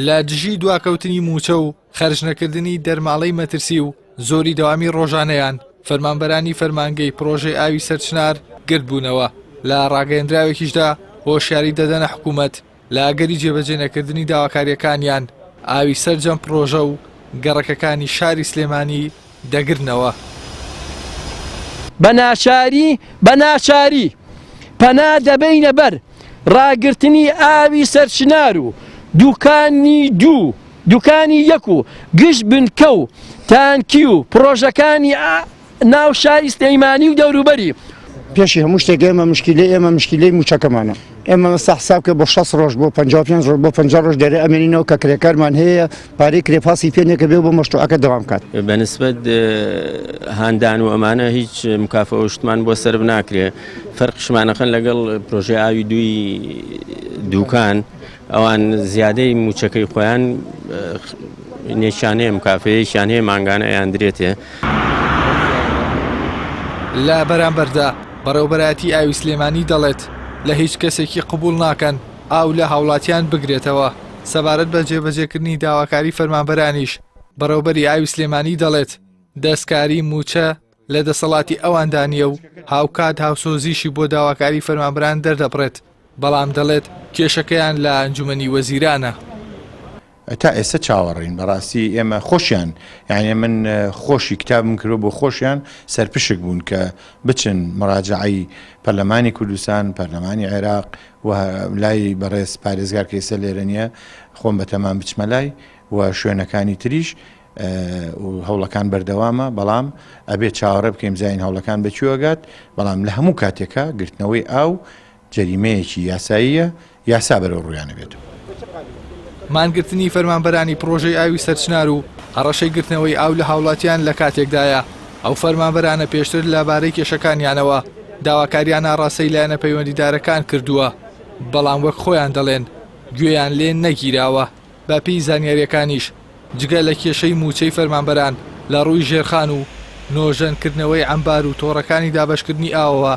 لە دژی دواکەوتنی موچە و خەرج دەرماڵەی مەترسی و زۆری دەوامی ڕۆژانەیان فەرمانبەرانی فەرمانگەی پرۆژەی ئاوی سەرچنار گرت بوونەوە لە ڕاگەیەندراوێکیشدا هۆشیاری دەدەنە حکوومەت لە ئاگەری جێبەجێ نەکردنی داواکاریەکانیان ئاوی سەرجەم پرۆژە و گەڕەکەکانی شاری سلێمانی دەگرنەوە. بە ناچاری پەنا دەبەینە بەر ڕاگرتنی ئاوی سەرچنار و دوکانی یەک و گشت بنکە و تانکی و پرۆژەکانی ناو شاری سلێمانی و دەوروبەری. پێشی هەموو شتێک ئێمە مشکلەی موچەکەمانە. ئێمە مەستا حساب کە بۆ 6 ڕۆژ بۆ 55 ڕۆژ بۆ 50 ڕۆژ دەرێ ئەمێنینەوە کە کرێکارمان هەیە پارەی کرێپاسی پێنێکە بێ بۆ مەشروعەکە دەوام کات. بەنسبەت هاندان و ئەمانە هیچ مکافە شتمان بۆ سەرف ناکرێ. فەرقشمانەکەن لەگەڵ پرۆژەی ئاوی دووکان ئەوان زیادەی موچەکەی خۆیان نێشانەیە مکافەیەشیان هەیە مانگانە ئەیاندرێتێ. لە بەرامبەردا بەڕێوەبەرایەتی ئاوی سلێمانی دەڵێت لە هیچ کەسێکی قبول ناکەن ئاو لە هاوڵاتیان بگرێتەوە. سەبارەت بە جێبەجێکردنی داواکاری فەرمانبەرانیش بەڕێوەبەری ئاوی سلێمانی دەڵێت دەستکاری موچە لە دەسەڵاتی ئەواندانیە و هاوکات هاوسۆزیشی بۆ داواکاری فەرمانبەران دەردەبڕێت، بەڵام دەڵێت کێشەکەیان لە ئەنجومەنی وەزیرانە. تا ئێستا چاوەڕین بەڕاستی ئێمە خۆشیان یعنی من خۆشی کتابم کردو بۆ خۆشیان سەرپشک بوون کە بچن مراجعی پەرلەمانی کوردستان پەرلەمانی عێراق و لای بەڕێز پارێزگار کە ئێستا لێرە نییە خۆم بەتەمان بچمە لای و شوێنەکانی تریش و هەوڵەکان بەردەوامە، بەڵام ئەبێت چاوەڕێ بکەین زین هەوڵەکان بەکوێگات، بەڵام لە هەموو کاتێکە گرتنەوەی ئاو جەریمەیەکی یاساییە، یاسا بەرەو ڕوویانە بێت. مانگرتنی فەرمانبەرانی پرۆژەی ئاوی سەرچنار و هەڕەشەی گرتنەوەی ئاو لە هاوڵاتیان لە کاتێکدایە ئەو فەرمانبەرانە پێشتر لەبارەی کێشەکانیانەوە داواکاریان ئاڕاستەی لایەنە پەیوەندیدارەکان کردووە، بەڵام وەک خۆیان دەڵێن گوێیان لێ نەگیراوە. بە پێی زانیاریەکانیش جگە لە کێشەی موچەی فەرمانبەران لە ڕووی ژێرخان و نۆژەنکردنەوەی عەمبار و تۆڕەکانی دابەشکردنی ئاوەوە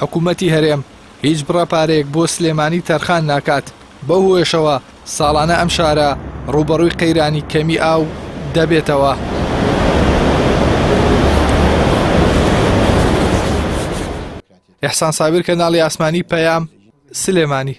حکوومەتی هەرێم هیچ بڕەپارەیەک بۆ سلێمانی تەرخان ناکات. بەو هۆیشەوە ساڵانە ئەم شارە ڕوبەڕووی قەیرانی کەمی ئاو دەبێتەوە. ئیحسان سابیر کەناڵی ئاسمانی پەیام سلێمانی.